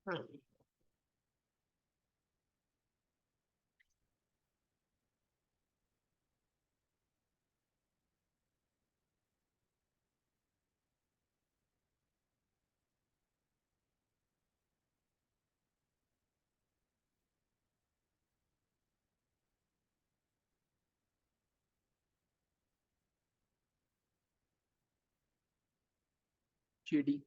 हाँ, चीटी।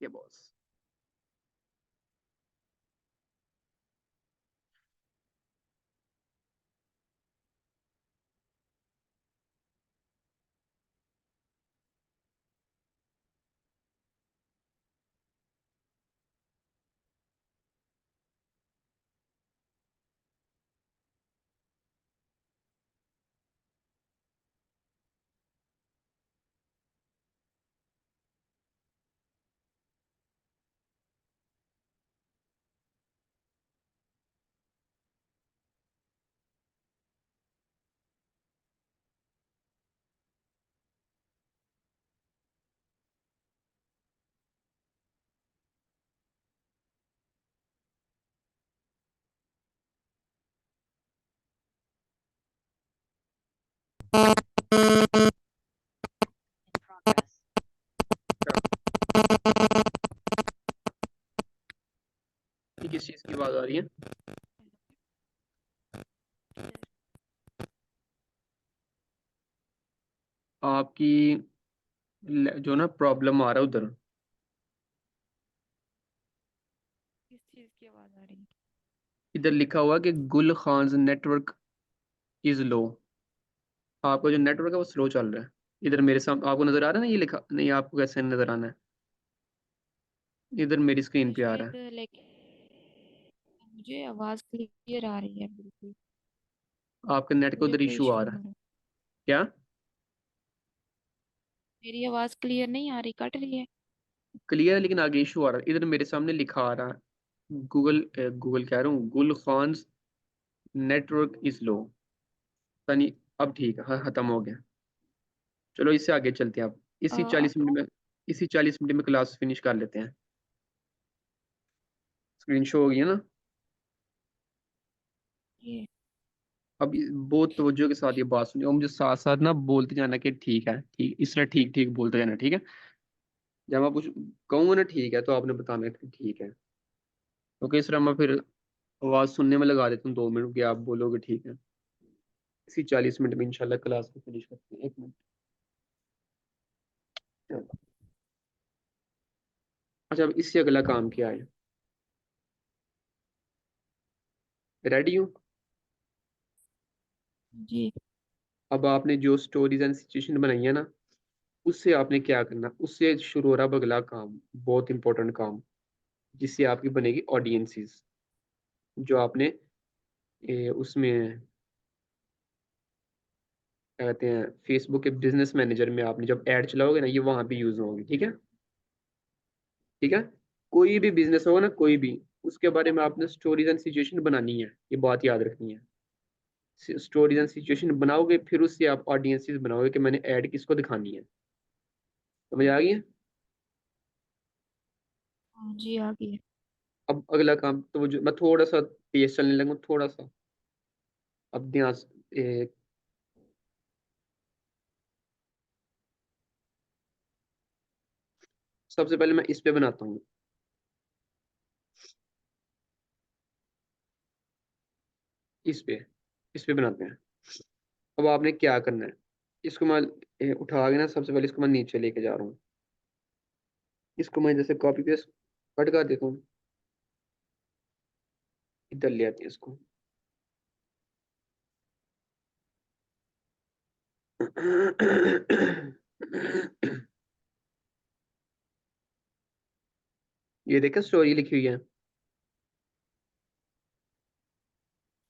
ये बॉस। Progress. ये किस चीज की आवाज आ रही है? आपकी जो ना प्रॉब्लम आ रहा है उधर। किस चीज की आवाज आ रही है? इधर लिखा हुआ कि गुल खान नेटवर्क इज लो। आपका जो नेटवर्क है वो स्लो चल रहा है। इधर मेरे सामने आपको नजर आ रहा है ना, ये लिखा नहीं, आपको कैसे नजर आना है? इधर मेरी स्क्रीन मुझे पे आ रहा शायद है। मुझे आवाज क्लियर आ रही है बिल्कुल। आपके नेट का मुझे उधर कोई इशू इशू आ रहा नहीं है हो रहा। क्या? मेरी आवाज क्लियर नहीं आ रही, कट रही है। क्लियर है लेकिन आगे इशू आ रहा है। इधर मेरे सामने लिखा आ रहा है गूगल गूगल कह रहा हूँ, गुल खान नेटवर्क इज लो। नहीं, अब ठीक है, खत्म हो गया। चलो इससे आगे चलते हैं। अब इसी अब 40 मिनट में, इसी 40 मिनट में क्लास फिनिश कर लेते हैं। स्क्रीन शो हो गई है ना? ये अब बहुत तवज्जो के साथ ये बात सुनिए और मुझे साथ साथ ना बोलते जाना कि ठीक है, ठीक, इस तरह ठीक ठीक बोलते जाना, ठीक है? जब मैं कुछ कहूँगा ना ठीक है, तो आपने बताना कि ठीक है, क्योंकि इस तरह मैं फिर आवाज़ सुनने में लगा देता हूँ 2 मिनट की, आप बोलोगे ठीक है। इसी 40 मिनट में इंशाल्लाह क्लास को फिनिश करते हैं। 1 मिनट। चलो। अच्छा, अब इससे अगला काम क्या है? रेडी हूँ? जी। अब आपने जो स्टोरीज एंड सिचुएशन बनाई है ना, उससे आपने क्या करना, उससे शुरू हो रहा है अब अगला काम, बहुत इंपॉर्टेंट काम, जिससे आपकी बनेगी ऑडियंसेस। जो आपने उसमें क्या कहते हैं, फेसबुक के बिजनेस मैनेजर में आपने जब ऐड चलाओगे ना, ये वहां पे यूज होंगे, ठीक है? ठीक है। कोई भी बिजनेस होगा ना, कोई भी, उसके बारे में आपने स्टोरीज एंड सिचुएशन बनानी है, ये बात याद रखनी है। स्टोरीज एंड सिचुएशन बनाओगे, फिर उससे आप ऑडियंसेस बनाओगे कि मैंने ऐड किसको दिखानी है। समझ आ गई है? हाँ जी, आ गई है। अब अगला काम तो वो जो मैं थोड़ा सा तेज चलने लगूँ, थोड़ा सा। अब ध्यान सबसे पहले मैं इस पे बनाता हूँ, इस पे, इस पे बनाते हैं। अब आपने क्या करना है, इसको मैं उठा के ना, सबसे पहले इसको मैं नीचे लेके जा रहा हूँ। इसको मैं जैसे कॉपी पेस्ट कट कर देता हूँ, इधर ले आते हैं इसको। ये देखा स्टोरी लिखी हुई है।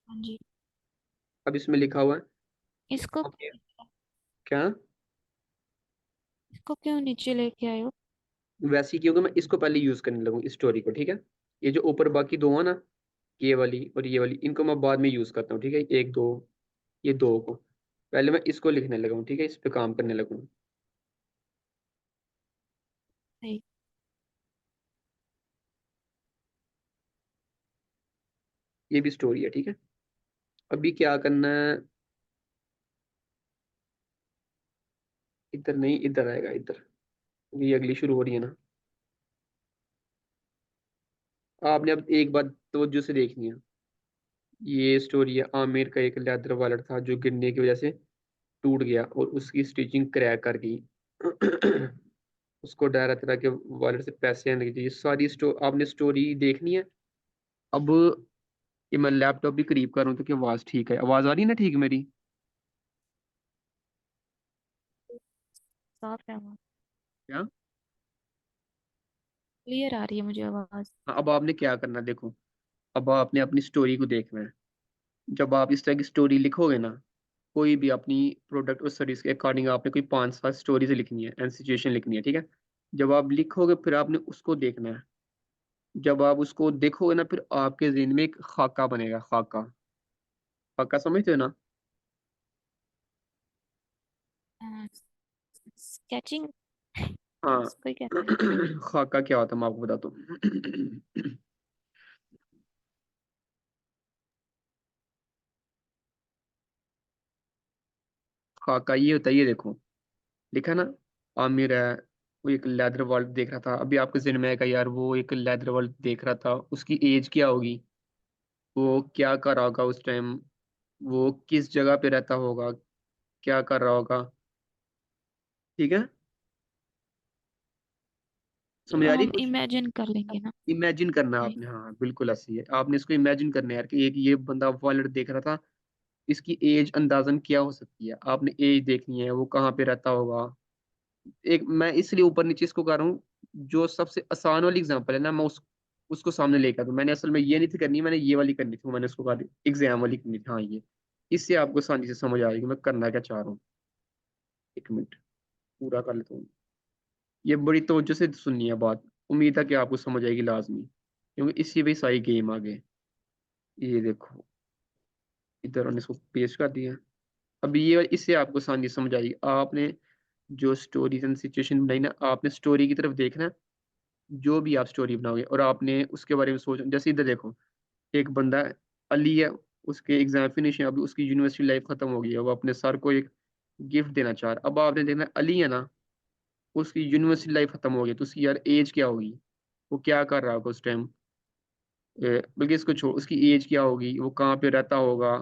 हाँ जी। अब इसमें लिखा हुआ है कि इसको हमें, क्या? क्या? इसको क्यों नीचे लेके आए हो? वैसे ही क्योंकि मैं इसको पहले यूज करने लगूँ इस स्टोरी को, ठीक है। ये जो ऊपर बाकी दो है ना, ये वाली और ये वाली, इनको मैं बाद में यूज करता हूँ, ठीक है। एक दो, ये दो को पहले मैं इसको लिखने लगा हूँ, ठीक है, इस पे काम करने लगूँ। सही। ये भी स्टोरी है, ठीक है। अभी क्या करना है, इधर नहीं, इधर आएगा, इधर। ये अगली शुरू हो रही है ना। आपने अब एक बात तवज्जो से देखनी है। ये स्टोरी है, आमिर का एक लेदर वॉलेट था जो गिरने की वजह से टूट गया और उसकी स्टिचिंग क्रैक कर गई। उसको डर था कि वॉलेट से पैसे आने लगे। ये सारी आपने स्टोरी देखनी है। अब ये मैं लैपटॉप भी करीब कर रहा हूँ तो क्या आवाज़ ठीक है? आवाज़ आ रही है ना ठीक मेरी? साफ है आवाज। क्या? क्लियर आ रही है मुझे आवाज। हाँ, अब आपने क्या करना है, देखो। अब आपने अपनी स्टोरी को देखना है। जब आप इस तरह की स्टोरी लिखोगे ना, कोई भी अपनी प्रोडक्ट और सर्विस के अकॉर्डिंग आपने कोई 5-7 स्टोरीज लिखनी है एंड सिचुएशन लिखनी है, ठीक है। जब आप लिखोगे फिर आपने उसको देखना है। जब आप उसको देखोगे ना, फिर आपके जहन में एक खाका बनेगा, खाका। खाका समझते हो ना? स्केचिंग हाँ। इसको ही कहते हैं। खाका क्या होता है मैं आपको बताता हूँ। खाका ये होता है, ये देखो, लिखा ना, आमिर है, वो एक लेदर वर्ल्ड देख रहा था। अभी आपके जहन में आएगा यार, वो एक लेदर वर्ल्ड देख रहा था, उसकी एज क्या होगी, वो क्या कर रहा होगा उस टाइम, वो किस जगह पे रहता होगा, क्या कर रहा होगा, ठीक है। समझ चलो आ रही है हम कुछ? इमेजिन कर लेंगे ना। इमेजिन करना है जी। आपने, हाँ बिल्कुल ऐसी है। आपने इसको इमेजिन करना है यार कि एक ये बंदा वॉलेट देख रहा था, इसकी एज अंदाजन क्या हो सकती है। आपने एज देखनी है, वो कहाँ पे रहता होगा। एक मैं इसलिए ऊपर नीचे इसको कर रहा हूँ, जो सबसे आसान वाली एग्जांपल है ना, मैं उसको सामने लेकर दूं। मैंने असल में ये नहीं थी करनी, मैंने ये वाली करनी थी, मैंने उसको कहा एग्जाम वाली करनी थी। हाँ, ये इससे आपको आसानी से समझ आएगी मैं करना क्या चाह रहा हूँ। एक मिनट, पूरा कर लेता हूँ। ये बड़ी तवज्जो से सुननी है बात, उम्मीद है कि आपको समझ आएगी लाजमी, क्योंकि इसी पे सारी गेम आगे। ये देखो, इधर हमने इसको पेश कर दिया। अब ये इससे आपको आसानी से समझ आएगी। आपने जो स्टोरीज एंड सिचुएशन बनाई ना, आपने स्टोरी की तरफ देखना है। जो भी आप स्टोरी बनाओगे और आपने उसके बारे में सोच, जैसे इधर देखो, एक बंदा है, अली है, उसके एग्जाम फिनिश है, अभी उसकी यूनिवर्सिटी लाइफ खत्म हो गई है, वो अपने सर को एक गिफ्ट देना चाह रहा है। अब आपने देखना है, अली है ना, उसकी यूनिवर्सिटी लाइफ खत्म हो गई, तो उसकी यार एज क्या होगी, वो क्या कर रहा होगा उस टाइम, बल्कि इसको छोड़, उसकी एज क्या होगी, वो कहाँ पे रहता होगा।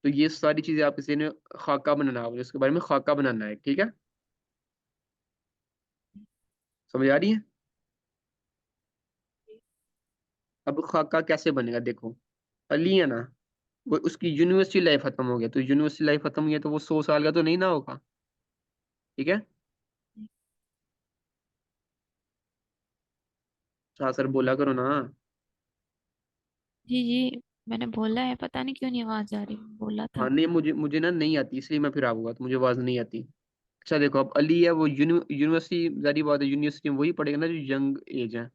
तो ये सारी चीजें आप किसी ने खाका बनाना है, उसके बारे में खाका बनाना है, ठीक है। समझ आ रही है? अब खाका कैसे बनेगा, देखो। अली है ना, वो उसकी यूनिवर्सिटी लाइफ खत्म हो गया, तो यूनिवर्सिटी लाइफ खत्म हुई है तो वो 100 साल का तो नहीं ना होगा, ठीक है। हाँ सर, बोला करो ना। जी जी, मैंने बोला है, पता नहीं क्यों नहीं आवाज आ रही, बोला हाँ था। नहीं, मुझे मुझे ना नहीं आती, इसलिए मैं फिर आऊंगा, तो मुझे आवाज नहीं आती। अच्छा देखो, अब अली है, वो यूनिवर्सिटी, जारी बात है, यूनिवर्सिटी में वही पढ़ेगा ना जो यंग एज है,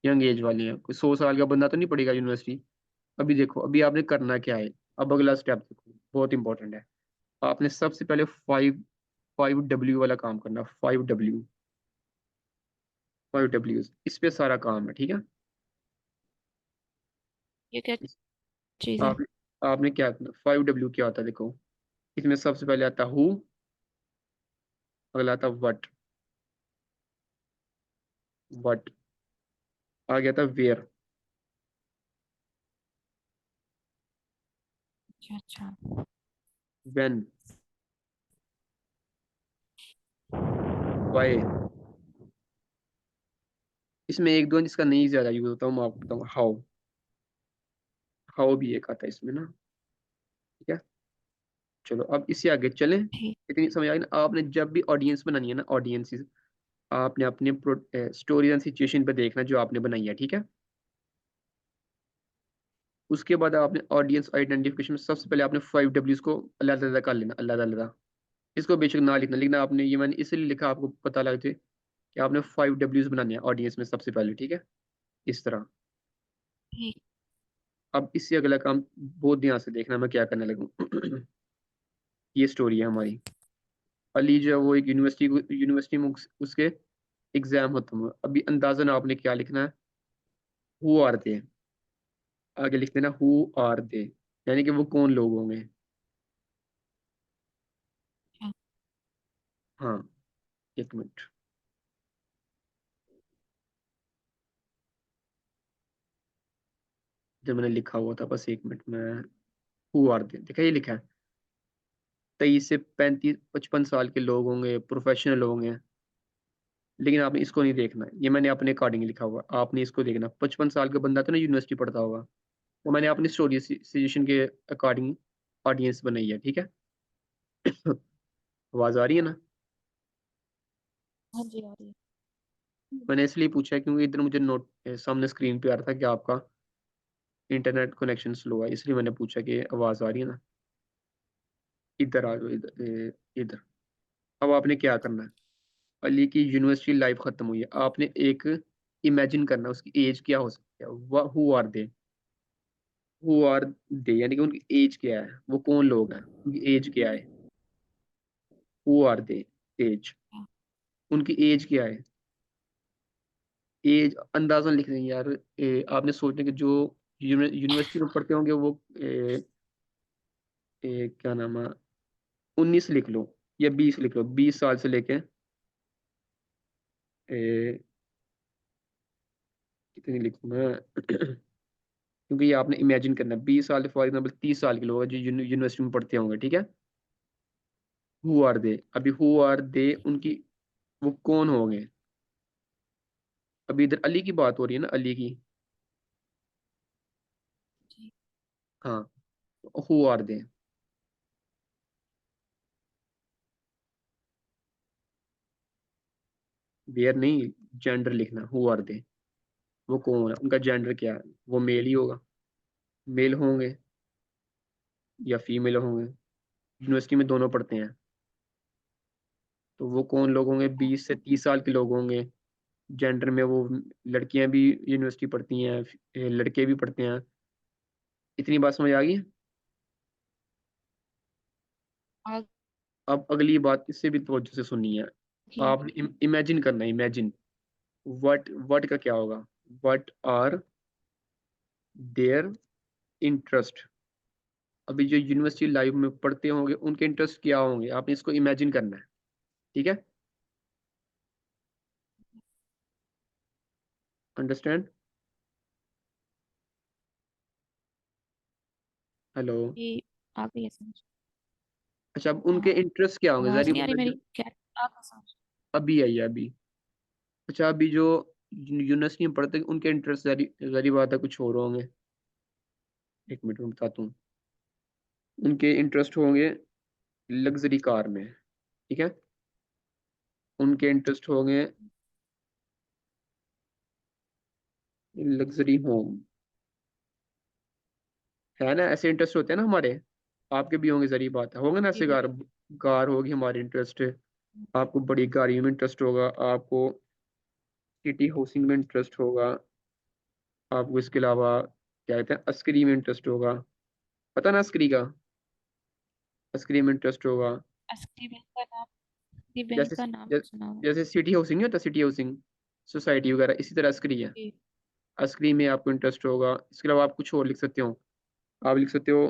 यंग एज वाली है। कोई 100 साल का बंदा तो नहीं पढ़ेगा यूनिवर्सिटी। अभी देखो, अभी आपने करना क्या है। अब अगला स्टेप देखो, बहुत इंपॉर्टेंट है। आपने सबसे पहले 5W वाला काम करना, 5W, 5W, इस पे सारा काम है, ठीक है। ये क्या चीज है? आप आपने क्या करना, 5W क्या होता है देखो। इसमें सबसे पहले आता हु, अगला आता वट, वट आ गया था वेयर, अच्छा अच्छा। When, why. इसमें एक दो है जिसका नहीं ज्यादा यूज होता हूँ, मैं आपको बताऊँ, हाउ। हाउ भी एक आता है इसमें ना, ठीक है। चलो अब इससे आगे चलें। ठीक। इतनी समझ आई ना? आपने जब भी ऑडियंस बनानी है ना, ऑडियंस, आपने अपने स्टोरीज एंड सिचुएशन पे देखना जो आपने बनाई है, ठीक है। उसके बाद आपने ऑडियंस आइडेंटिफिकेशन में सबसे पहले आपने 5 Ws को अलग अलग कर लेना, अलग अलग। इसको बेशक ना लिखना, लिखना आपने, ये मैंने इसलिए लिखा आपको पता लग जाए कि आपने 5 Ws बनाने हैं ऑडियंस में सबसे पहले, ठीक है, इस तरह। ठीक। अब इससे अगला काम बहुत ध्यान से देखना मैं क्या करने लगूँ। ये स्टोरी है हमारी। अली जो है वो एक यूनिवर्सिटी में उसके एग्जाम खत्म हुआ, अभी अंदाजन आपने क्या लिखना है, हु आर दे, आगे लिख देना हु आर दे, यानी कि वो कौन लोग होंगे। अच्छा। हाँ, एक मिनट, जब मैंने लिखा हुआ था, बस एक मिनट में, हु आर दे देखा, ये लिखा है 23 से 55 साल के लोग होंगे, प्रोफेशनल होंगे। लेकिन आपने इसको नहीं देखना, ये मैंने अपने अकॉर्डिंग लिखा हुआ, आपने इसको देखना। 55 साल का बंदा तो ना यूनिवर्सिटी पढ़ता होगा, वो मैंने अपनी स्टोरी सजेशन के अकॉर्डिंग ऑडियंस बनाई है, ठीक है। आवाज आ रही है ना? हाँ जी आ रही है। मैंने इसलिए पूछा क्योंकि इधर मुझे नोट सामने स्क्रीन पे आ रहा था कि आपका इंटरनेट कनेक्शन स्लो है, इसलिए मैंने पूछा कि आवाज आ रही है ना। इधर आ जाओ, इधर इधर। अब आपने क्या करना है, अली की यूनिवर्सिटी लाइफ खत्म हुई है, आपने एक इमेजिन करना है उसकी एज क्या हो सकती है, who are they, who are they, यानी कि उनकी एज क्या है, वो कौन लोग हैं, उनकी एज क्या है, हु आर दे, एज, हाँ, उनकी एज क्या है। एज अंदाजन लिख देंगे यार, आपने सोचने कि जो यूनिवर्सिटी में पढ़ते होंगे वो क्या नाम है, 19 लिख लो या 20 लिख लो, 20 साल से लेके कितनी लिखूं मैं। क्योंकि ये आपने इमेजिन करना है, 20 साल, फॉर एग्जाम्पल 30 साल के लोग हैं जो यूनिवर्सिटी में पढ़ते होंगे, ठीक है। हु आर दे, अभी हु आर दे उनकी, वो कौन होंगे। अभी इधर अली की बात हो रही है ना, अली की। जी। हाँ, हु आर दे, देयर नहीं, जेंडर लिखना, हु आर दे, वो कौन है, उनका जेंडर क्या है, वो मेल ही होगा, मेल होंगे या फीमेल होंगे, यूनिवर्सिटी में दोनों पढ़ते हैं। तो वो कौन लोग होंगे, हाँ, 20 से 30 साल के लोग होंगे। जेंडर में वो लड़कियां भी यूनिवर्सिटी पढ़ती हैं, लड़के भी पढ़ते हैं। इतनी बात समझ आ गई? आगे अब अगली बात इससे भी तवज्जो से सुननी है। की। आपने इमेजिन करना है, इमेजिन व्हाट का क्या होगा, व्हाट आर देयर इंटरेस्ट। अभी जो यूनिवर्सिटी लाइफ में पढ़ते होंगे उनके इंटरेस्ट क्या होंगे, आपने इसको इमेजिन करना है, ठीक है। अंडरस्टैंड? हेलो। ये आ गई है समझ। अच्छा, अब हाँ, उनके इंटरेस्ट क्या होंगे, आवाज जरा नहीं आ रही मेरी बताइए। क्या? आ गई समझ। अभी आई है अभी। अच्छा, अभी जो यूनिवर्सिटी में पढ़ते हैं उनके इंटरेस्ट, जरी जरी बात है, कुछ और होंगे। एक मिनट में बताता हूँ। उनके इंटरेस्ट होंगे लग्जरी कार में, ठीक है। उनके इंटरेस्ट होंगे लग्जरी होम, है ना, ऐसे इंटरेस्ट होते हैं ना हमारे, आपके भी होंगे, जरी बात है, होंगे ना जी ऐसे कार। बिल्कुल। कार होगी हमारी इंटरेस्ट, आपको बड़ी गाड़ियों में इंटरेस्ट होगा, आपको सिटी हाउसिंग में इंटरेस्ट होगा, आपको इसके अलावा क्या कहते हैं, अस्करी में इंटरेस्ट होगा, पता ना अस्करी का, अस्करी में इंटरेस्ट होगा। अस्सी बैंक का नाम, अस्सी बैंक जैसे का नाम जैसे सुना हुआ जैसे सिटी हाउसिंग नहीं होता, सिटी हाउसिंग सोसाइटी वगैरह, इसी तरह अस्करी है। है। अस्करी में आपको इंटरेस्ट होगा, इसके अलावा आप कुछ और लिख सकते हो, आप लिख सकते हो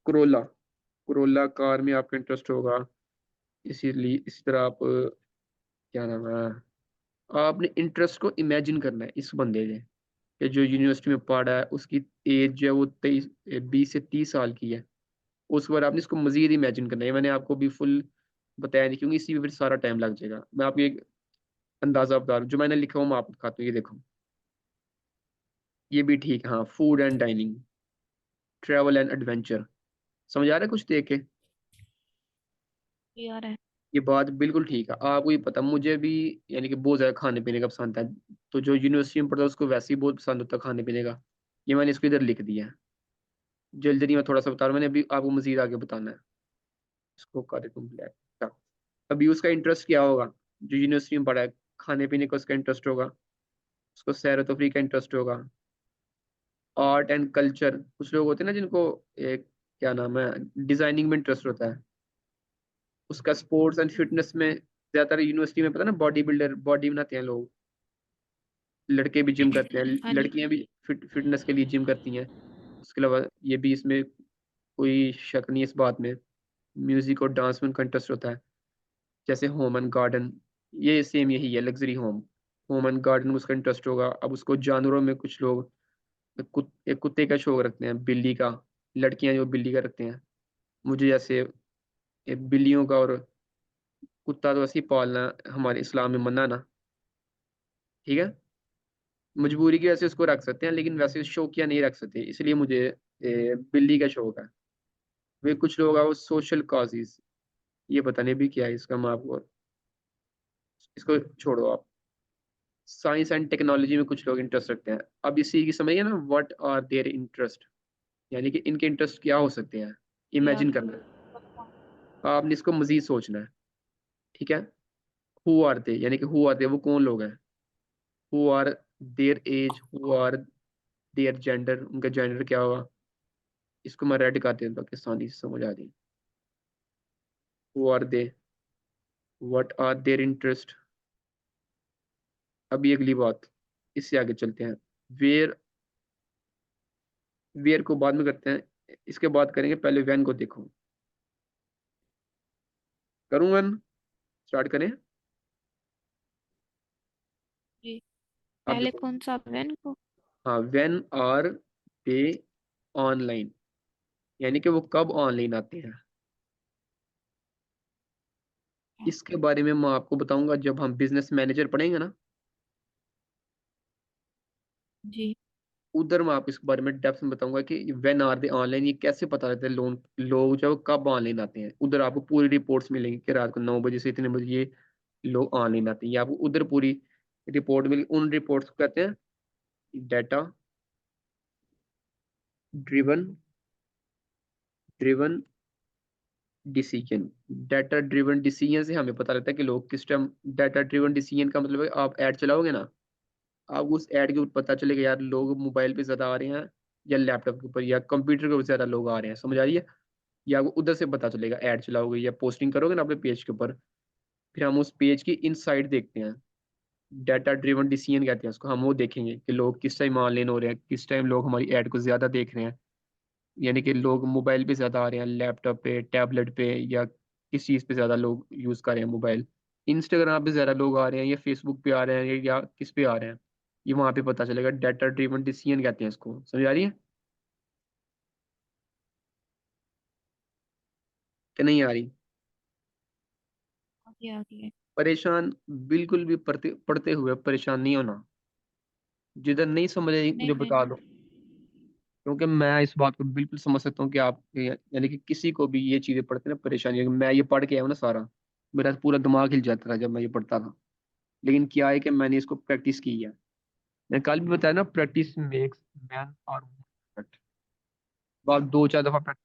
करोला, करोला कार में आपका इंटरेस्ट होगा। इसीलिए इसी तरह आप क्या नाम है, आपने इंटरेस्ट को इमेजिन करना है इस बंदे के, कि जो यूनिवर्सिटी में पढ़ा है उसकी एज जो है वो 20 से 30 साल की है। उस बार आपने इसको मजीद इमेजिन करना है, ये मैंने आपको भी फुल बताया नहीं क्योंकि इसी में फिर सारा टाइम लग जाएगा। मैं आपको एक अंदाजा बता रहा हूँ, जो मैंने लिखा हुआ मैं आपको दिखाता हूँ, ये देखो, ये भी ठीक है, हाँ, food and dining, travel and adventure. समझ आ रहा है कुछ देख के? ये आ रहा है। ये बात बिल्कुल ठीक है, आपको ये पता, मुझे भी यानी कि बहुत ज्यादा खाने पीने का पसंद है। तो जो यूनिवर्सिटी में पढ़ता है उसको वैसे ही बहुत पसंद होता है खाने पीने का। ये मैंने इसको इधर लिख दिया है, जल्दी जल्दी मैं थोड़ा सा बता रहा हूँ, मैंने अभी आपको मजीद आगे बताना है। इसको कर कंप्लीट। अभी उसका इंटरेस्ट क्या होगा, जो यूनिवर्सिटी में पढ़ा है, खाने पीने का उसका इंटरेस्ट होगा, उसको सैर तफरीह का इंटरेस्ट होगा, आर्ट एंड कल्चर, कुछ लोग होते हैं ना जिनको एक क्या नाम है डिजाइनिंग में इंटरेस्ट होता है, उसका स्पोर्ट्स एंड फिटनेस में, ज्यादातर यूनिवर्सिटी में पता है ना बॉडी बिल्डर, बॉडी बनाते हैं लोग, लड़के भी जिम करते हैं, हाँ जी। लड़कियां भी फिटनेस के लिए जिम करती हैं। उसके अलावा ये भी, इसमें कोई शक नहीं है इस बात में, म्यूजिक और डांस में उनका इंटरेस्ट होता है। जैसे होम एंड गार्डन, ये सेम यही है, luxury home, home and garden में उसका इंटरेस्ट होगा। अब उसको जानवरों में कुछ लोग एक कुत्ते का शौक रखते हैं, बिल्ली का, लड़कियां जो बिल्ली का रखते हैं। मुझे जैसे बिल्लियों का और कुत्ता तो ऐसे ही पालना हमारे इस्लाम में मना ना, ठीक है। मजबूरी की वजह से उसको रख सकते हैं, लेकिन वैसे शौकिया नहीं रख सकते, इसलिए मुझे बिल्ली का शौक है। वे कुछ लोग हैं वो सोशल कॉजेज, ये पता नहीं भी क्या है इसका, मैं आपको, इसको छोड़ो आप। साइंस एंड टेक्नोलॉजी में कुछ लोग इंटरेस्ट रखते हैं। अब इसी की समझिए ना, व्हाट आर देयर इंटरेस्ट, यानी कि इनके इंटरेस्ट क्या हो सकते हैं, ये इमेजिन आगे। करना है। आपने इसको मजीद सोचना है, ठीक है। हु आर दे, यानी कि हु आर दे, वो कौन लोग हैं, who are their age, who are their gender, उनका जेंडर क्या होगा। इसको मैं रेड कर देता हूँ ताकि आसानी से समझ आ जाए। Who are they, what are their interest. अभी अगली बात, इससे आगे चलते हैं। वेयर, वेयर को बाद में करते हैं, इसके बाद करेंगे, पहले वैन को देखो। करूँ वैन, स्टार्ट करें। जी। आप पहले देखो, कौन सा वेन को? हाँ, व्हेन आर दे ऑनलाइन, यानी कि वो कब ऑनलाइन आते हैं। इसके बारे में मैं आपको बताऊंगा जब हम बिजनेस मैनेजर पढ़ेंगे ना, जी। उधर मैं आपको इसके बारे में डेप्थ में बताऊंगा कि व्हेन आर दे ऑनलाइन, ये कैसे पता रहता है लोग लोग जो कब ऑनलाइन आते हैं। उधर आपको पूरी रिपोर्ट्स मिलेंगी कि रात को 9 बजे से इतने बजे ये लोग ऑनलाइन आते हैं, ये आपको उधर पूरी रिपोर्ट मिलेगी। उन रिपोर्ट्स को कहते हैं data driven, driven decision. Data driven decision से हमें पता लगता है कि लोग किस टाइम, डाटा ड्रिवन डिसीजन का मतलब है आप ऐड चलाओगे ना, आपको उस ऐड के ऊपर पता चलेगा यार लोग मोबाइल पे ज्यादा आ रहे हैं या लैपटॉप के ऊपर या कंप्यूटर के ऊपर ज्यादा लोग आ रहे हैं, समझ आ रही है। या आपको उधर से पता चलेगा, ऐड चलाओगे या पोस्टिंग करोगे ना अपने पेज के ऊपर, फिर हम उस पेज की इनसाइड देखते हैं। डाटा ड्रिवन डिसीजन कहते हैं उसको। हम वो देखेंगे कि लोग किस टाइम ऑनलाइन हो रहे हैं, किस टाइम लोग हमारी ऐड को ज्यादा देख रहे हैं, यानी कि लोग मोबाइल पे ज्यादा आ रहे हैं, लैपटॉप पे, टैबलेट पे, या किस चीज़ पे ज्यादा लोग यूज कर रहे हैं मोबाइल। इंस्टाग्राम पे ज्यादा लोग आ रहे हैं या फेसबुक पे आ रहे हैं या किस पे आ रहे हैं, ये वहां पे पता चलेगा। डाटा ड्रिवन डिसीजन कहते हैं इसको, समझ आ रही है कि नहीं आ रही। आगे आगे। परेशान बिल्कुल भी पढ़ते पढ़ते हुए परेशान नहीं होना, जिधर नहीं समझ आई मुझे नहीं बता नहीं। दो, क्योंकि मैं इस बात को बिल्कुल समझ सकता हूँ कि आप यानी कि किसी को भी ये चीजें पढ़ते ना परेशानी होगी। मैं ये पढ़ के आया हूँ ना सारा, मेरा पूरा दिमाग हिल जाता था जब मैं ये पढ़ता था। लेकिन क्या है कि मैंने इसको प्रैक्टिस की है। मैं कल भी बताया ना, प्रैक्टिस मेक्स मैन और परफेक्ट। बात 2-4 दफा प्रैक्टिस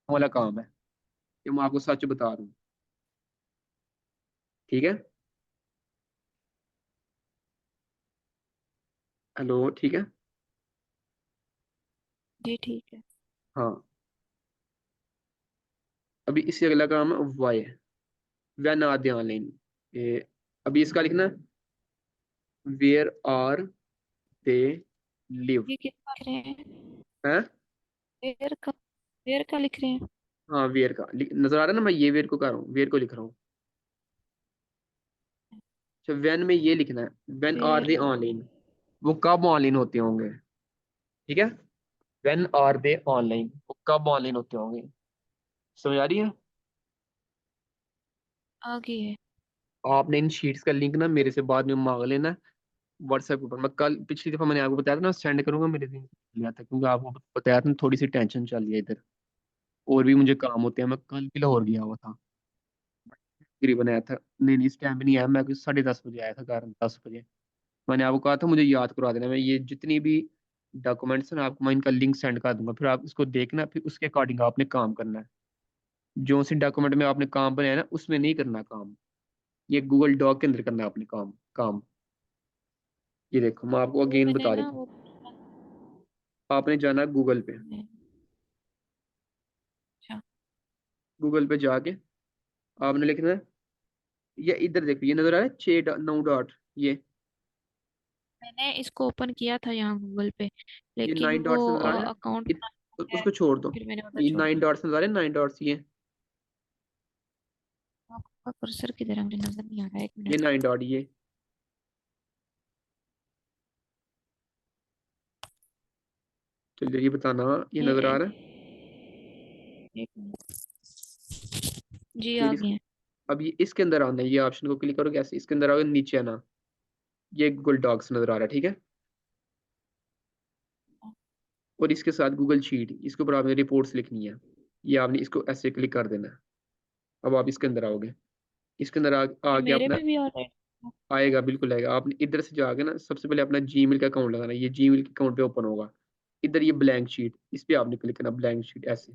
वाला काम है, ये मैं आपको सच बता रहा हूँ, ठीक है। हेलो, ठीक है। जी ठीक है। हाँ, अभी इससे अगला काम है why, when are they online. अभी इसका लिखना, वेयर आर दे लिव ये कितना लिख रहे हैं? है। वेयर का? वेयर का लिख रहे हैं? हाँ, वेयर का नजर आ रहा है ना, मैं ये वेयर को कर रहा हूँ, वेयर को लिख रहा हूँ। अच्छा, वेन में ये लिखना है, when are where. They online, वो कब ऑनलाइन होते होंगे, ठीक है। वेन आर दे ऑनलाइन, वो कब ऑनलाइन होते होंगे, समझ आ रही है। आगे है। आपने इन शीट्स का लिंक ना मेरे से बाद में मांग लेना व्हाट्सएप के ऊपर। मैं कल पिछली दफा मैंने आपको बताया था ना, सेंड करूंगा, मेरे दिन से लिया था क्योंकि आपको बताया था ना, थोड़ी सी टेंशन चल रही है इधर, और भी मुझे काम होते हैं। मैं कल भी लाहौर गया हुआ था, तकरीबन आया था, नहीं नहीं इस टाइम भी नहीं आया, मैं कुछ 10:30 बजे आया था घर, 10 बजे। मैंने आपको कहा था मुझे याद करवा देना, मैं ये जितनी भी डॉक्यूमेंट्स हैं ना आपको मैं इनका लिंक सेंड कर दूंगा, फिर आप इसको देखना, फिर उसके अकॉर्डिंग आपने काम करना है। जो सी डॉक्यूमेंट में आपने काम बनाया ना उसमें नहीं करना काम, ये गूगल डॉक के अंदर करना है आपने काम काम। ये देखो मैं आपको वो अगेन मैंने बता ना देता हूँ। वो आपने जाना है गूगल पे। अच्छा, गूगल पे जाके आपने लिखना है, ये इधर देखो ये नजर आ रहा है 6 9 डॉट, मैंने इसको ओपन किया था यहाँ गूगल पे, ये लेकिन 9 डॉट्स वो नजर आ रहे हैं। अकाउंट बनाना है, उसको छोड़ दो। फिर मैंने उधर ये छोड़ नाइन दिया। डॉट्स नजर आ रहे हैं, 9 डॉट्स ये। आपका कर्सर किधर है, मुझे नजर नहीं आ रहा है, एक ये मिनट। 9 डॉट ये। चलिए ये बताना, ये ये नजर आ रहा है। एक मिनट। जी फिर आ गए हैं। अब ये इसके अंदर आना है, ये ऑप्शन को क्लिक करो, कैसे इसके अंदर आओगे नीचे आना, ये गूगल डॉक्स नजर आ रहा है, ठीक है। और इसके साथ गूगल शीट, इसके ऊपर आपने रिपोर्ट्स लिखनी है, ये आपने इसको ऐसे क्लिक कर देना है। अब आप इसके अंदर आओगे, इसके अंदर ये आ गया मेरे अपना। पे भी आ रहा है। आएगा, बिल्कुल आएगा। आपने इधर से जाके ना सबसे पहले अपना जीमेल का अकाउंट लगाना है, ये जीमेल के अकाउंट पे ओपन होगा। इधर ये ब्लैंक शीट, इस पे आपने क्लिक करना, ब्लैंक शीट ऐसे,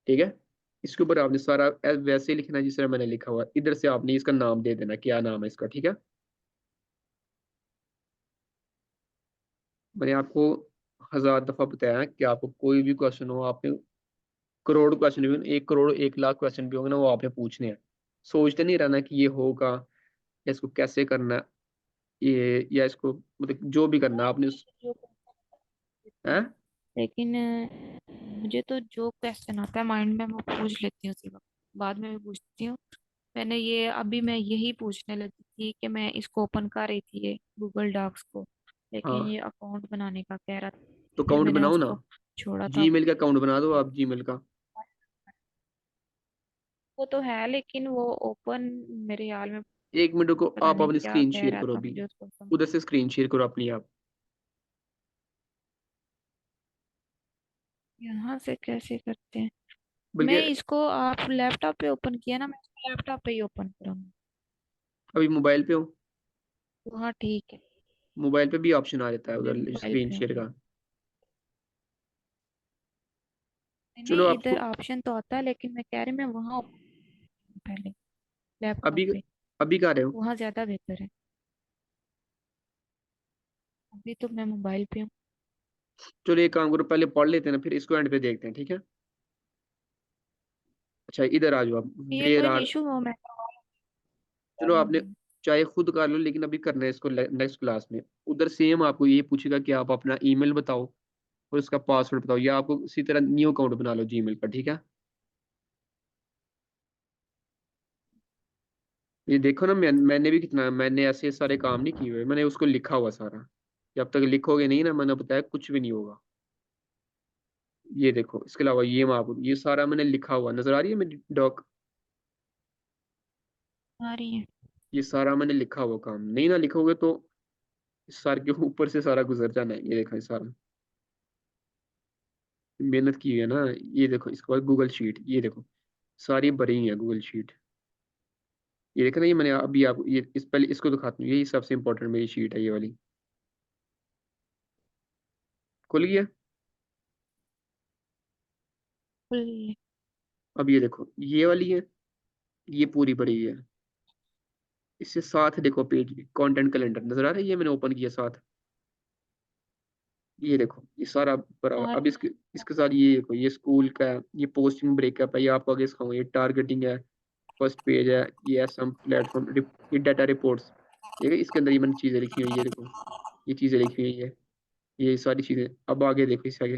ठीक है। इसके ऊपर आपने सारा वैसे ही लिखना है जिस तरह मैंने लिखा हुआ है। इधर से आपने इसका नाम दे देना, क्या नाम है इसका, ठीक है। मैंने आपको 1000 दफा बताया है कि आपको कोई भी क्वेश्चन हो, आपने करोड़ क्वेश्चन भी हो, 1 करोड़ 1 लाख क्वेश्चन भी होंगे ना, वो आपने पूछने हैं। सोचते नहीं रहना कि ये होगा या इसको कैसे करना है, ये या इसको मतलब जो भी करना है आपने जो है। लेकिन मुझे तो जो क्वेश्चन आता है माइंड में मैं पूछ लेती हूँ उसी वक्त, बाद में भी पूछती हूँ। मैंने ये अभी मैं यही पूछने लगी थी कि मैं इसको ओपन कर रही थी ये गूगल डॉक्स को, लेकिन हाँ ये अकाउंट बनाने का कह रहा था, तो फिर अकाउंट मैंने बनाओ ना, उसको छोड़ा था। जीमेल का अकाउंट बना दो आप, जीमेल का। वो तो है लेकिन वो ओपन मेरे ख्याल में, 1 मिनट को, पता आप नहीं अपनी क्या स्क्रीन कह शेयर रहा करो था, अभी, मुझे उसको उधर से स्क्रीन शेयर करो अपनी आप। यहाँ से कैसे करते हैं। मैं बल्कि इसको, आप लैपटॉप पे ओपन किया ना, मैं इसको लैपटॉप पे ही ओपन करूंगी। अभी मोबाइल पे हो, तो हाँ ठीक है। मोबाइल पे भी ऑप्शन आ जाता है मैं उधर मोबाइल स्क्रीन पे हूँ। शेयर का। चलो नहीं, इधर आपको ऑप्शन तो आता है, लेकिन मैं कह रही मैं वहाँ open करूँ पहले, लैपटॉप अभी पे। अभी कर रहे हो। वहाँ ज्यादा बेहतर है। अभी तो मैं मोबाइल पे हूँ। चलो एक काम करो, पहले पढ़ लेते हैं ना, फिर इसको एंड पे देखते हैं, ठीक है। अच्छा इधर आ जाओ आप, ये वेयर कोई आर। इशू हो मैं करवा चलो आपने लूंगी। चाहे खुद कर लो, लेकिन अभी करना है इसको नेक्स्ट क्लास में। उधर सेम आपको ये पूछेगा कि आप अपना ईमेल बताओ और उसका पासवर्ड बताओ, या आपको इसी तरह न्यू अकाउंट बना लो जीमेल का, ठीक है। ये देखो ना, मैंने भी कितना, मैंने ऐसे सारे काम नहीं किए हुए, मैंने उसको लिखा हुआ सारा। जब तक लिखोगे नहीं ना, मैंने बताया कुछ भी नहीं होगा। ये देखो, इसके अलावा ये मैं आपको, ये सारा मैंने लिखा हुआ नजर आ रही है मेरी डॉक। आ रही है। ये सारा मैंने लिखा हुआ काम, नहीं ना लिखोगे तो इस सर के ऊपर से सारा गुजर जाना है। ये देखो ये सारा मेहनत की हुई है ना। ये देखो इसके बाद गूगल शीट, ये देखो सारी भरी हुई है गूगल शीट। ये देखो ना, ये मैंने अभी आपको ये इस पहले इसको दिखाता हूँ, यही सबसे इंपॉर्टेंट मेरी शीट है ये वाली। खुल गया। खुल गई है। अब ये देखो ये वाली है, ये पूरी भरी हुई है। इससे साथ देखो पेज, कंटेंट कैलेंडर नजर आ रहा है, ये मैंने ओपन किया साथ। ये देखो ये सारा भरा हुआ है। आ अब रही इसके इसके साथ ये देखो, ये स्कूल का है, ये पोस्टिंग ब्रेकअप है, ये आपको आगे सिखाऊंगा, ये टारगेटिंग है, फर्स्ट पेज है, ये एसएम प्लेटफॉर्म, ये डाटा रिपोर्ट्स। ठीक है, इसके अंदर ये मैंने चीजें लिखी हुई है, ये देखो ये चीजें लिखी हुई है, ये सारी चीजें। अब आगे देखो इससे आगे,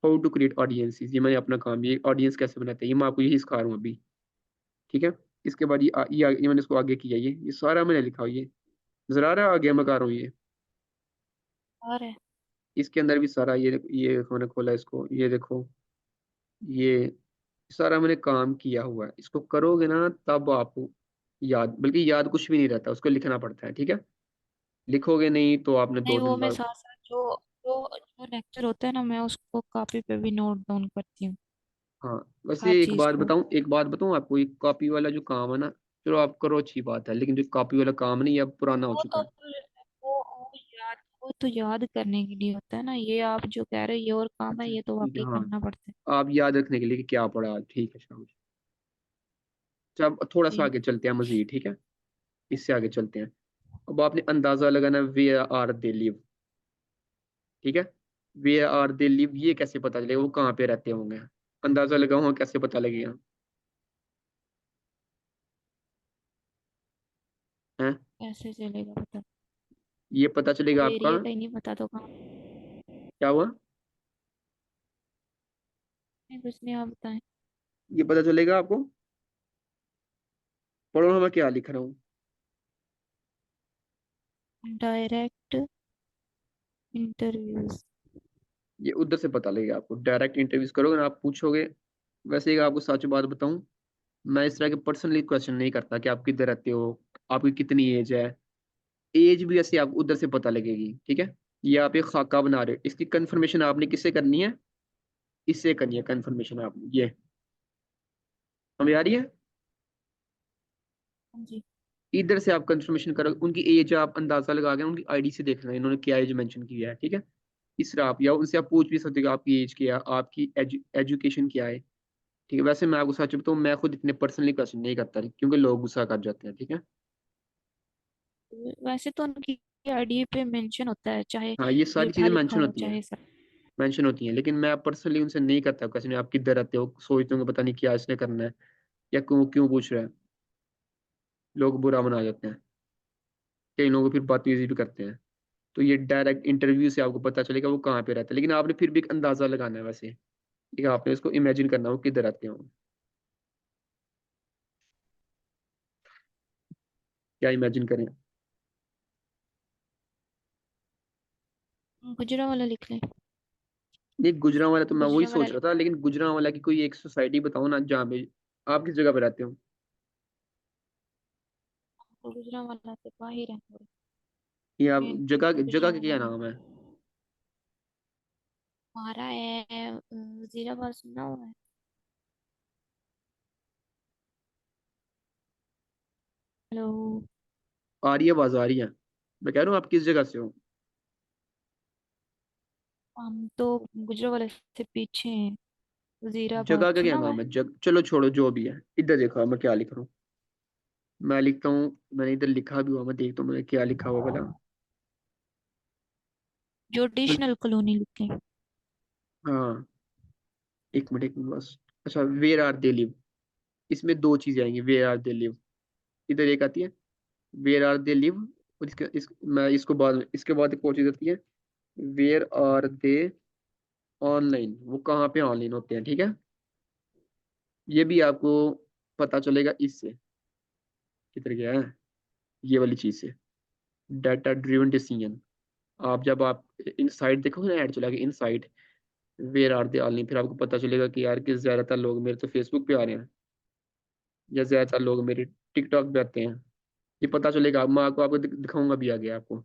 हाउ टू क्रिएट ऑडियंसेस, ये मैंने अपना काम, ये ऑडियंस कैसे बनाते हैं ये मैं आपको यही सिखा रहा हूँ अभी, ठीक है। इसके बाद ये मैंने इसको आगे किया, ये सारा मैंने लिखा हुआ है, ये नजर आ रहा है आगे मैं कर रहा हूँ ये। आ रहा है। इसके अंदर भी सारा, ये देखो मैंने खोला इसको, ये देखो ये सारा मैंने काम किया हुआ है। इसको करोगे ना तब आपको याद, बल्कि याद कुछ भी नहीं रहता, उसको लिखना पड़ता है, ठीक है। लिखोगे नहीं तो आपने दो नहीं, वो दिन मैं बाद। साथ साथ जो जो जो लेक्चर होता है ना, मैं उसको कॉपी पे भी नोट डाउन करती हूँ, हाँ वैसे हर एक चीज बात को। बताऊं, एक बात बताऊं आपको, एक कॉपी वाला जो काम है ना, चलो आप करो अच्छी बात है, लेकिन जो कॉपी वाला काम नहीं, अब पुराना हो वो चुका तो है। वो याद वो तो याद करने के लिए होता है ना, ये आप जो कह रहे हो ये और काम है, अच्छा ये तो ठीक है, वाकई हाँ। करना पड़ता है। आप याद रखने के लिए कि क्या पढ़ा आज, ठीक है शाम। अच्छा अब थोड़ा सा जी। आगे चलते हैं मजीद, ठीक है। इससे आगे चलते हैं। अब आपने अंदाजा लगाना वे आर दे लिव, ठीक है। वे आर दे लिव, ये कैसे पता चलेगा वो कहाँ पे रहते होंगे? अंदाजा लगाओ, हाँ, कैसे पता लगेगा? हैं? कैसे चलेगा पता? ये पता चलेगा वो आपका। एरिया का ही नहीं पता तो कहाँ? क्या हुआ? नहीं, कुछ नहीं, आप बताएं। ये पता चलेगा आपको। पढ़ो ना, मैं क्या लिख रहा हूँ। Direct interviews. ये उधर से पता लगेगा आपको, डायरेक्ट इंटरव्यूज करोगे ना, आप पूछोगे। वैसे एक आपको सच बात बताऊं, मैं इस तरह के पर्सनली क्वेश्चन नहीं करता कि आप किधर रहते हो, आपकी कितनी एज है। एज भी ऐसे आप उधर से पता लगेगी, ठीक है। ये आप एक खाका बना रहे हो, इसकी कंफर्मेशन आपने किससे करनी है? इससे करनी है कंफर्मेशन आपने, ये समझ आ रही है? हाँ जी। इधर से आप कंफर्मेशन करो, उनकी एज आप अंदाजा लगा के उनकी आईडी से देखना है इन्होंने क्या एज मेंशन की है, ठीक है। इस तरह आप, या उनसे आप पूछ भी सकते हो कि आपकी एज क्या है, आपकी एजुकेशन क्या है, ठीक है। वैसे मैं आपको सच बताऊं, मैं खुद इतने पर्सनली क्वेश्चन नहीं करता क्योंकि लोग गुस्सा कर जाते हैं, ठीक है। वैसे तो उनकी आईडी पे मेंशन होता है, चाहे हाँ ये सारी रीठा चीजें लिखा मेंशन हो होती हैं, चाहे सब। मेंशन होती हैं, लेकिन मैं पर्सनली उनसे नहीं करता क्वेश्चन, आप किधर रहते हो, सोचते होंगे पता नहीं क्या इसने करना है, या क्यों क्यों पूछ रहा है। लोग बुरा मना जाते हैं, कई लोग फिर बातमीजी भी करते हैं। तो ये डायरेक्ट इंटरव्यू से आपको पता चलेगा वो कहाँ पे रहता है, लेकिन आपने फिर भी एक अंदाजा लगाना है वैसे, ठीक है। आपने इसको इमेजिन करना हो किधर रहते हो, क्या इमेजिन करें। गुजरा लिख लें। नहीं गुजरांवाला तो मैं वही गुजरावाला सोच रहा था, लेकिन गुजरांवाला की कोई एक सोसाइटी बताओ ना जहाँ पे, आप किस जगह पे रहते हो? गुजरावाला से बाहर है थोड़े। ये आप मेन जगह, जगह का गुजरावाला क्या में नाम है? हमारा है वजीराबाद, सुना हुआ है? हेलो। आ रही है आवाज, आ रही है। मैं कह रहा हूँ आप किस जगह से हो। हम तो गुजरावाला से पीछे हैं। वजीराबाद जगह का क्या सुना हुआ नाम है? है, चलो छोड़ो जो भी है, इधर देखो मैं क्या लिख रहा हूँ। मैं लिखता हूँ, मैंने इधर लिखा भी हुआ, मैं देखता हूँ मैंने क्या लिखा हुआ भला। जुडिशनल कॉलोनी लिखे। हाँ, एक मिनट बस। अच्छा, वेयर आर दे लिव, इसमें दो चीजें आएंगी, वेयर आर दे लिव। इधर एक आती है वेयर आर दे लिव, और मैं इसको बाद, इसके बाद एक और चीज आती है वेयर आर दे ऑनलाइन, वो कहाँ पे ऑनलाइन होते हैं, ठीक है। ये भी आपको पता चलेगा इससे, किधर गया है, ये वाली चीज से, डाटा ड्रिवन डिसीजन। आप जब आप इनसाइट देखोगे ना, ऐड चला के insight where are they online, फिर आपको पता चलेगा कि यार कि ज्यादातर लोग मेरे तो फेसबुक पे आ रहे हैं, या ज्यादातर लोग मेरे टिकटॉक पे आते हैं। ये पता चलेगा, मैं आपको आपको दिखाऊंगा भी आगे आपको।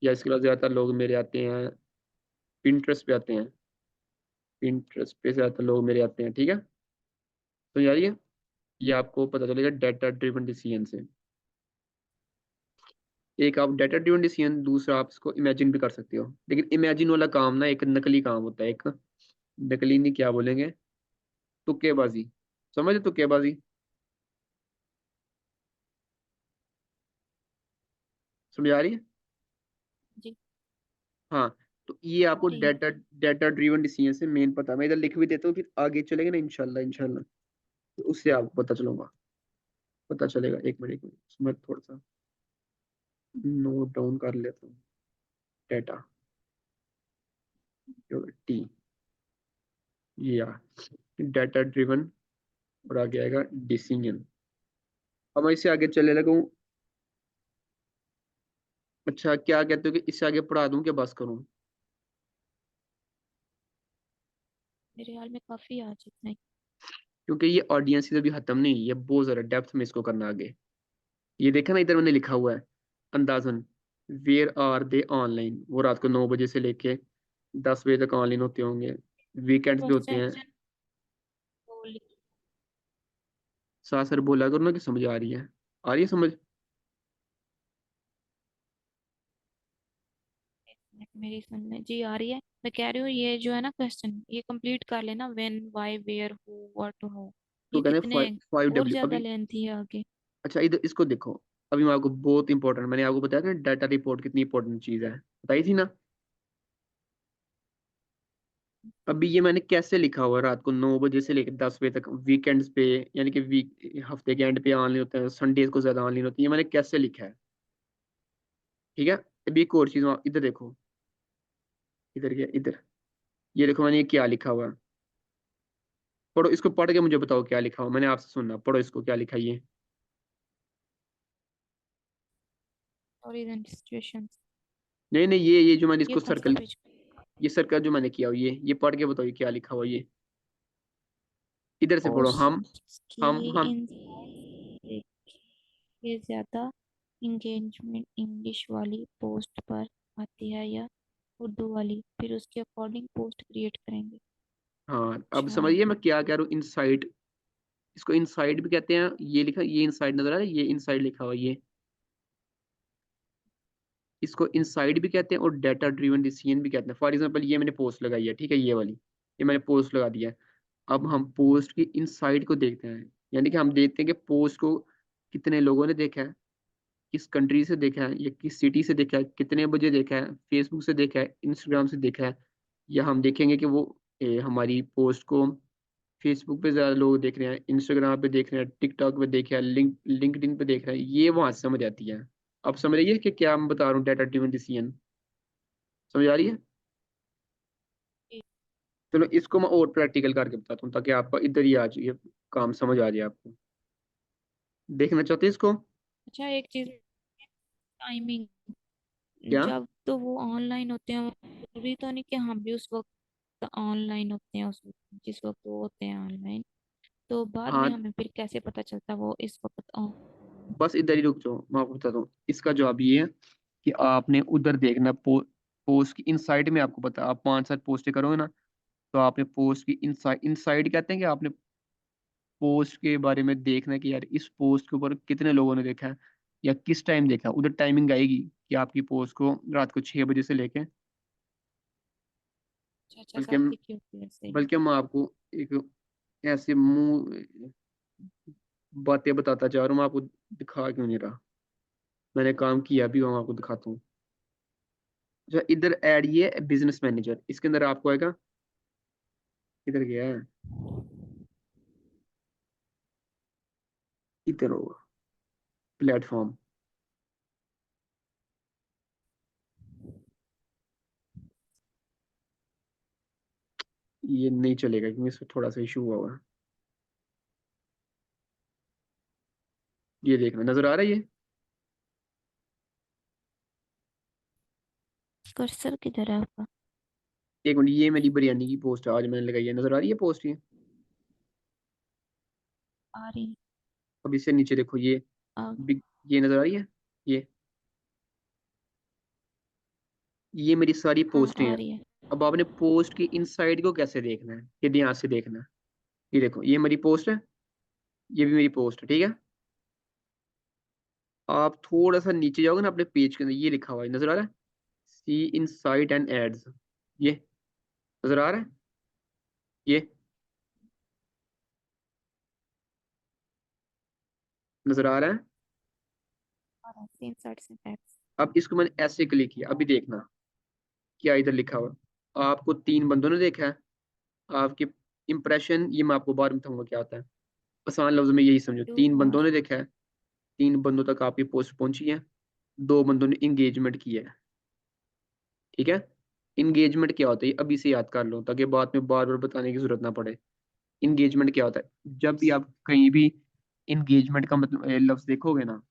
या इसके बाद ज्यादातर लोग मेरे आते हैं पिंटरेस्ट पे आते हैं, पिंटरेस्ट पे ज्यादातर लोग मेरे आते हैं, ठीक है। तो यार ये आपको पता चलेगा डाटा ड्रिवन डिसीजन से। एक आप डाटा ड्रिवन डिसीजन, दूसरा आप इसको इमेजिन भी कर सकते हो, लेकिन इमेजिन वाला काम ना एक नकली काम होता है, एक नकली नहीं, क्या बोलेंगे, तुक्केबाजी। समझ तुक्केबाजी, समझ आ रही है? जी। हाँ। तो ये आ आपको रही है। डाटा डाटा ड्रिवन डिसीजन से मेन पता है, मैं इधर लिख भी देता हूँ, फिर आगे चलेंगे ना इंशाल्लाह इंशाल्लाह, तो उससे आपको पता चलूंगा, पता चलेगा। एक मिनट मैं थोड़ा सा नोट डाउन कर लेता हूँ। डाटा टी, ये डाटा ड्रिवन, और आगे आएगा डिसीजन। अब मैं इससे आगे चलने लगा हूँ। अच्छा क्या कहते हो कि इससे आगे पढ़ा दूं, क्या बस करूं? मेरे हाल में काफी आज इतना ही। क्योंकि ये ऑडियंस अभी खत्म नहीं हुई, ये बहुत ज्यादा डेप्थ में इसको करना आगे। ये देखा ना, इधर मैंने लिखा हुआ है अंदाजन वेयर आर दे ऑनलाइन, वो रात को 9 बजे से लेके 10 बजे तक ऑनलाइन होते होंगे, वीकेंड्स भी होते क्वेश्चन हैं। तो साथ सर बोला करो ना कि समझ आ रही है समझ। मेरी सुनने जी आ रही है। मैं कह रही हूँ ये जो है ना क्वेश्चन, ये कंप्लीट कर लेना, when, why, where, who, what, how. तो ये कहते हैं कितने फाइव फाइव और डब्ल्यू ज्यादा अभी। लेंथी है आगे। अच्छा इधर इसको देखो। अभी मैं आपको बहुत इंपॉर्टेंट, मैंने आपको बताया था ना डाटा रिपोर्ट कितनी इंपॉर्टेंट चीज है, बताई थी ना। अभी ये मैंने कैसे लिखा हुआ है, रात को 9 बजे से लेकर 10 बजे तक वीकेंड्स पे, यानी कि वीक हफ्ते के एंड पे ऑनलाइन होते हैं, संडेज को ज्यादा ऑनलाइन होती है, ये मैंने कैसे लिखा है। ठीक है। अभी एक और चीज इधर देखो। इधर क्या, इधर ये देखो मैंने ये क्या लिखा हुआ है। पढ़ो इसको, पढ़ के मुझे बताओ क्या लिखा हुआ, मैंने आपसे सुनना, पढ़ो इसको क्या लिखा है ये। Sorry and situations. नहीं नहीं, ये जो मैंने ये इसको कौन सा सर्कल, पेज? ये सर्कल जो मैंने किया हुआ, ये पढ़ के बताओ ये क्या लिखा हुआ ये। इधर से पढ़ो। हम पोस्ट की हम इंसाइट से ज्यादा इंगेजमेंट इंग्लिश वाली पोस्ट पर आती है या उर्दू वाली, फिर उसके अकॉर्डिंग पोस्ट क्रिएट करेंगे। हाँ अब अच्छा। समझिए मैं क्या कह रहा हूँ, इनसाइट। इसको इनसाइड भी कहते हैं, ये लिखा, ये इनसाइड नजर आ रहा है, ये इनसाइड लिखा हुआ ये। इसको इनसाइड भी कहते हैं और डाटा ड्रिवन डिसीजन भी कहते हैं। फॉर एग्जांपल ये मैंने पोस्ट लगाई है, ठीक है, ये वाली, ये मैंने पोस्ट लगा दिया है। अब हम पोस्ट की इनसाइड को देखते हैं, यानी कि हम देखते हैं कि पोस्ट को कितने लोगों ने देखा है, किस कंट्री से देखा है, या किस सिटी से देखा है, कितने बजे देखा है, फेसबुक से देखा है, इंस्टाग्राम से देखा है। या हम देखेंगे कि वो हमारी पोस्ट को फेसबुक पे ज्यादा लोग देख रहे हैं, इंस्टाग्राम पे देख रहे हैं, टिकटॉक पे देख रहे हैं, लिंक्डइन पे देख रहे हैं, ये वहां से समझ आती है। अब समझ रही है कि क्या मैं बता रहा हूँ, डाटा ड्रिवन डिसीजन। समझ आ रही है। चलो इसको मैं और प्रैक्टिकल करके बताता हूँ ताकि आपका इधर ही आ जाए, काम समझ आ जाए आपको। देखना चाहते हैं इसको। अच्छा एक चीज, टाइमिंग, क्या। जब तो वो ऑनलाइन होते हैं, जरूरी तो नहीं कि हम भी उस वक्त ऑनलाइन होते हैं, उस वक्त जिस वक्त वो होते हैं ऑनलाइन। तो बाद में हाँ हमें फिर कैसे पता चलता वो इस वक्त ऑन। बस इधर ही रुक जाओ, मैं आपको बताता हूँ इसका जवाब ये है कि आपने उधर देखना पोस्ट की इनसाइड में, आपको पता आप 5 7 पोस्टें करोगे ना, तो आपने पोस्ट की इनसाइड, इनसाइड कहते हैं कि आपने पोस्ट के बारे में देखना है कि यार इस पोस्ट के ऊपर कितने लोगों ने देखा है या किस टाइम देखा है। उधर टाइमिंग आएगी कि आपकी पोस्ट को रात को 6 बजे से लेके, अच्छा अच्छा, बल्कि सब लिखी होती है, सही है। बल्कि मैं आपको एक ऐसे मुंह बातें बताता जा रहा हूँ, मैं आपको दिखा क्यों नहीं रहा। मैंने काम किया भी, मैं आपको दिखाता हूँ। अच्छा इधर ऐड ये बिजनेस मैनेजर, इसके अंदर आपको आएगा, इधर गया है, इधर होगा प्लेटफॉर्म। ये नहीं चलेगा क्योंकि इसमें थोड़ा सा इशू हुआ हुआ है। ये देखना, नजर आ रहा है ये। कर्सर किधर है आपका? एक मिनट, ये मेरी बिरयानी की पोस्ट आज मैंने लगाई है, नजर आ रही है पोस्ट ये। आ रही। अब इससे नीचे देखो ये आ, ये नजर आ रही है ये। ये मेरी सारी हाँ पोस्टें आ हैं। रही है। अब आपने पोस्ट की इनसाइड को कैसे देखना है, ये ध्यान से देखना है। ये देखो ये मेरी पोस्ट है, ये भी मेरी पोस्ट है, ठीक है। आप थोड़ा सा नीचे जाओगे ना अपने पेज के अंदर, ये लिखा हुआ है, नजर आ रहा है, सी इनसाइट एंड एड्स। ये नजर आ रहा है ये, नजर आ रहा है। आ रहा है, सेम साइड से टैक्स। अब इसको मैंने ऐसे क्लिक किया, अभी देखना क्या इधर लिखा हुआ है। आपको 3 बंदों ने देखा है, आपके इंप्रेशन, ये मैं आपको बाद में बताऊंगा क्या होता है। आसान लफ्ज में यही समझो, टू 3 बंदों और ने देखा है, 3 बंदों तक आपकी पोस्ट पहुंची है, 2 बंदों ने इंगेजमेंट किया है। ठीक है। इंगेजमेंट क्या होता है ये अभी से याद कर लो ताकि बाद में बार बार बताने की जरूरत ना पड़े। इंगेजमेंट क्या होता है, जब भी आप कहीं भी इंगेजमेंट का मतलब लफ्ज देखोगे ना,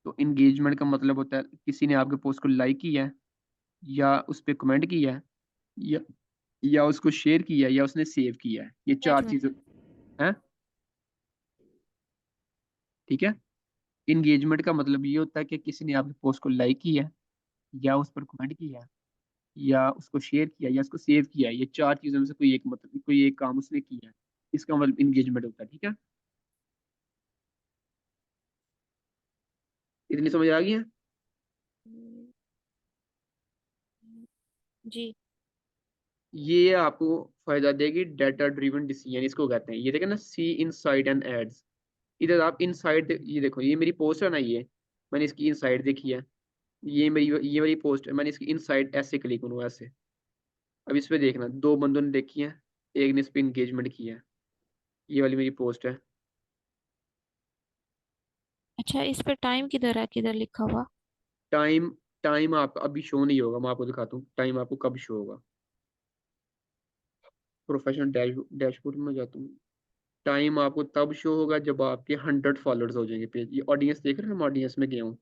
तो इंगेजमेंट का मतलब होता है किसी ने आपके पोस्ट को लाइक किया है, या उस पर कमेंट किया है, या उसको शेयर किया है, या उसने सेव किया है, ये 4 चीजें एंगेजमेंट। हैं। ठीक है। इंगेजमेंट का मतलब ये होता है कि किसी ने आपके पोस्ट को लाइक किया है, या उस पर कमेंट किया है, या उसको शेयर किया, या उसको सेव किया है, ये 4 चीजों में से कोई एक, मतलब कोई एक काम उसने किया है, इसका मतलब इंगेजमेंट होता है। ठीक है। इतनी समझ आ गई है। जी। ये आपको फायदा देगी डाटा ड्रिवन डिसीजन इसको कहते हैं। ये देखें ना, सी इनसाइड एंड एड्स। इधर आप इनसाइड, ये देखो ये मेरी पोस्ट है ना, ये मैंने इसकी इनसाइड देखी है। ये वाली पोस्ट है, मैंने इसकी इनसाइड ऐसे क्लिक करूँ ऐसे। अब इस पे देखना, दो बंदों ने देखी है, एक ने इस पे इंगेजमेंट किया है। ये वाली मेरी पोस्ट है। अच्छा, इस पे टाइम किधर है, किधर लिखा हुआ? टाइम, टाइम आपका अभी शो नहीं होगा, मैं आपको दिखाता हूँ टाइम आपको कब शो होगा। प्रोफेशनल डैशबोर्ड में जाता हूँ। टाइम आपको तब शो होगा जब आपके 100 फॉलोअर्स हो जाएंगे पेज। ये ऑडियंस देख रहे हैं, हम ऑडियंस में गया हूँ,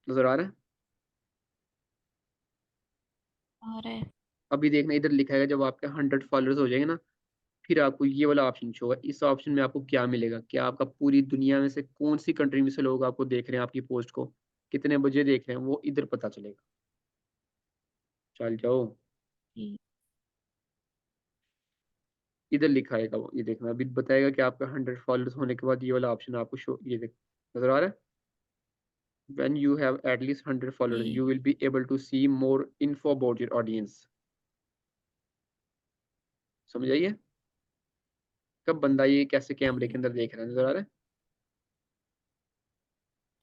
नजर आ रहा है? और है। अभी देखना, इधर लिखा है जब आपके 100 फॉलोअर्स हो जाएंगे ना, फिर आपको ये वाला ऑप्शन शो होगा। इस ऑप्शन में आपको क्या मिलेगा, क्या आपका पूरी दुनिया में से कौन सी कंट्री में से लोग आपको देख रहे हैं, आपकी पोस्ट को कितने बजे देख रहे हैं, वो इधर पता चलेगा। चल जाओ, जी। इधर लिखा आएगा वो, ये देखना अभी बताएगा कि आपका 100 फॉलोअर्स होने के बाद ये वाला ऑप्शन आपको शो, ये देख नजर आ रहा है? When you have at least 100 followers, ji. you will be able to see more info about your audience. समझ आइए? कब बंदा ये कैसे कैमरे के जी। अंदर देख रहा है, नजर आ रहा है?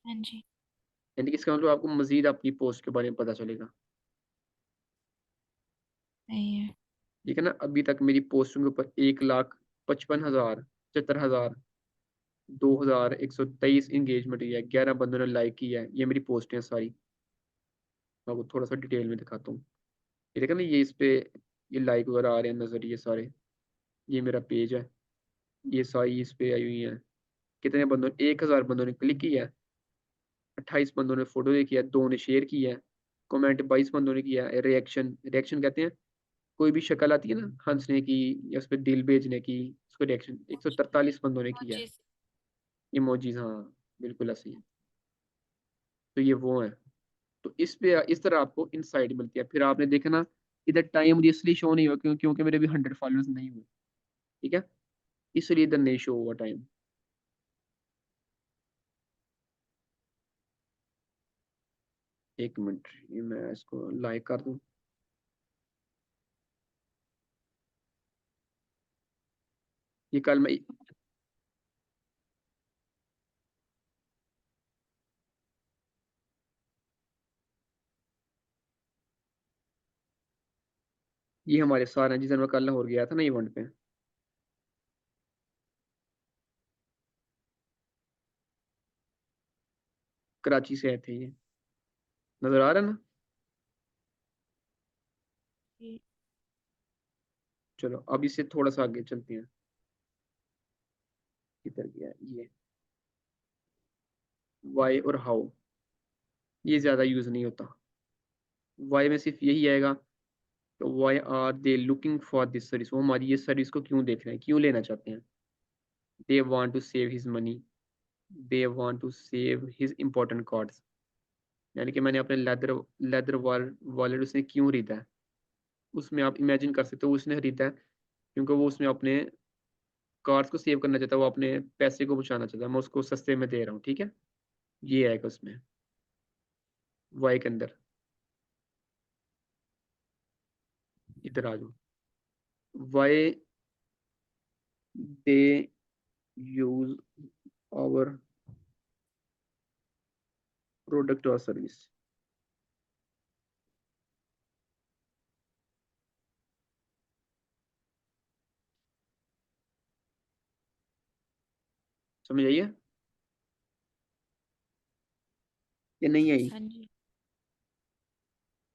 हाँ जी। यानी कि इसका मतलब आपको मजीद अपनी पोस्ट के बारे में पता चलेगा। सही है। ठीक है ना? अभी तक मेरी पोस्टों के ऊपर 1,55,000, 75,000, 2,123 इंगेजमेंट हुई है, 11 बंदों ने लाइक किया है। ये मेरी पोस्ट हैं सारी। मैं आपको थोड़ा सा डिटेल में दिखाता हूँ। ये देखा ना, ये इस पे ये लाइक वगैरह आ रहे हैं नजर, ये सारे। ये मेरा पेज है, ये सारी इस पे आई हुई हैं। कितने बंदों, 1,000 बंदों ने क्लिक किया है, 28 बंदों ने फोटो देखी है, 2 ने शेयर किया है, कमेंट 22 बंदों ने किया है, रिएक्शन, रिएक्शन कहते हैं कोई भी शक्ल आती है ना हंसने की या उस पर दिल भेजने की, उसको रिएक्शन, 143 बंदों ने किया है। इमोजीज। इमोजीज, हाँ, बिल्कुल ऐसे ही है। तो ये वो है। तो इस पे इस तरह आपको इनसाइट मिलती है। फिर आपने देखा ना, इधर टाइम मुझे इसलिए शो नहीं हुआ क्योंकि मेरे भी 100 फॉलोअर्स नहीं हुए। ठीक है, इसलिए इधर नहीं शो हुआ टाइम। एक मिनट, ये मैं इसको लाइक कर दूं। ये कल मैं, ये हमारे सर हैं जिस दिन मैं कल लाहौर गया था ना इवेंट पे, कराची से आए थे ये। नजर आ रहा है ना? जी। चलो अब इससे थोड़ा सा आगे चलते हैं। किधर गया ये? वाई और हाउ, ये ज्यादा यूज नहीं होता। वाई में सिर्फ यही आएगा कि why are they looking for this service, वो हमारी ये सर्विस को क्यों देख रहे हैं, क्यों लेना चाहते हैं। They want to save his money, they want to save his important cards. यानी कि मैंने अपने लेदर लेदर वॉलेट उसने क्यों खरीदा है, उसमें आप इमेजिन कर सकते हो उसने खरीदा है क्योंकि वो उसमें अपने कार्ड्स को सेव करना चाहता है, वो अपने पैसे को बचाना चाहता है, मैं उसको सस्ते में दे रहा हूँ। ठीक है, ये आएगा उसमें, वाई के अंदर। इधर आ जाओ, why they use our product और सर्विस। समझ आइए? ये नहीं आई? हाँ जी।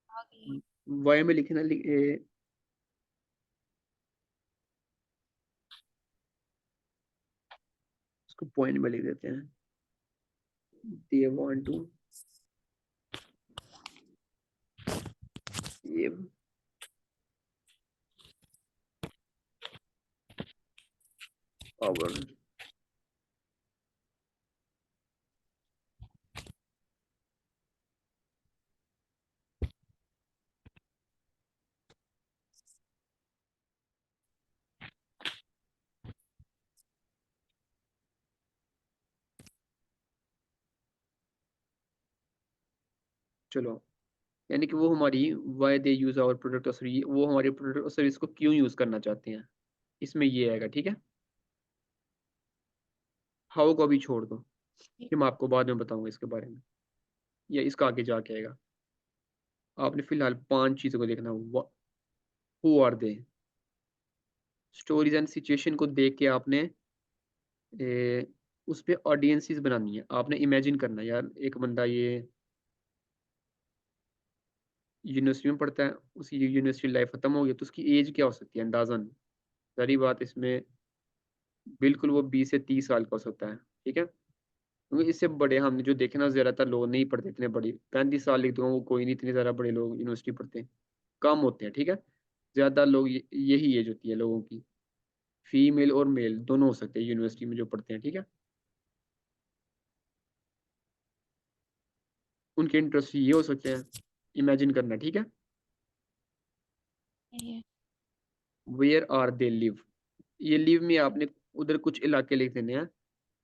आ गई। वाई में लिखे ना, उसको पॉइंट में लिख देते हैं। They want to save, our, चलो यानी कि वो हमारी why they use our product और सर्विस, वो हमारे प्रोडक्ट और सर्विस को क्यों यूज़ करना चाहते हैं, इसमें ये आएगा, ठीक है? हाउ को अभी छोड़ दो, ठीक। ये मैं आपको बाद में बताऊँगा इसके बारे में, या इसका आगे जाके आएगा। आपने फिलहाल 5 चीज़ों को देखना, what who are they? Stories and situation को देख के आपने उसपे ऑडियंसेस बनानी है। आपने इमेजिन करना है, यार एक बंदा ये यूनिवर्सिटी में पढ़ता है, उसकी यूनिवर्सिटी लाइफ खत्म हो गई, तो उसकी एज क्या हो सकती है अंदाज़न? ज़ाहिर-सी बात इसमें बिल्कुल वो 20 से 30 साल का हो सकता है, ठीक है? क्योंकि इससे बड़े हमने जो देखे ना, ज़्यादातर लोग नहीं पढ़ते इतने बड़ी, 35 साल लिख दूँगा वो कोई नहीं, इतने ज़्यादा बड़े लोग यूनिवर्सिटी पढ़ते हैं, कम होते हैं, ठीक है? ज़्यादा लोग यही एज होती है लोगों की, फीमेल और मेल दोनों हो सकते हैं यूनिवर्सिटी में जो पढ़ते हैं, ठीक है? उनके इंटरेस्ट ये हो सकते हैं, इमेजिन करना, ठीक है? है। Where are they live? ये लिव में आपने उधर कुछ इलाके लिख देने हैं,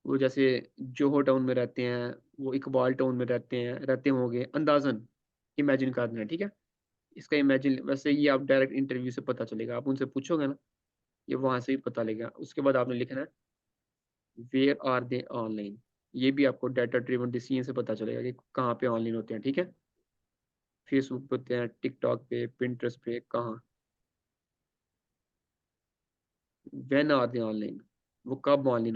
वो जैसे जोहो टाउन में रहते हैं, वो इकबाल टाउन में रहते होंगे, अंदाज़न इमेजिन कर देना है, ठीक है? इसका इमेजिन वैसे ये आप डायरेक्ट इंटरव्यू से पता चलेगा, आप उनसे पूछोगे ना, ये वहाँ से ही पता लगेगा। उसके बाद आपने लिखना है वेयर आर दे ऑनलाइन? ये भी आपको डाटा ड्रिवन डिसीजन से पता चलेगा कि कहाँ पे ऑनलाइन होते हैं, ठीक है? फेसबुक पे होते हैं, टिकटॉक पे, पिंटरेस्ट पे, कहाँ? When are they online? वो कब ऑनलाइन